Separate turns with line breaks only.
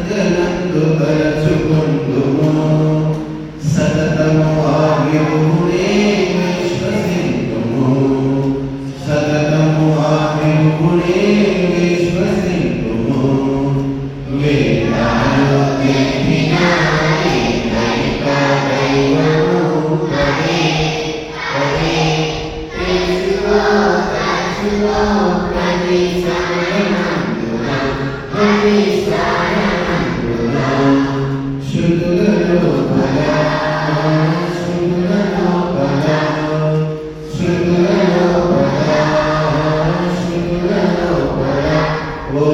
హృదయనందు తలచుకొందుము. సతతము ఆవిరునే విశ్వసింతుము. సతతము ఆవిరునే విశ్వసింతుము. వేదాలు ఎత్తినాని దైవ దైవము పడి పడి తెలుసుకో తెలుసుకో ప్రతి సమయమందున ప్రతి స్థానమందున శృతులలో బల శృతులలో బల శృతులలో బల శృతులలో బల ఓ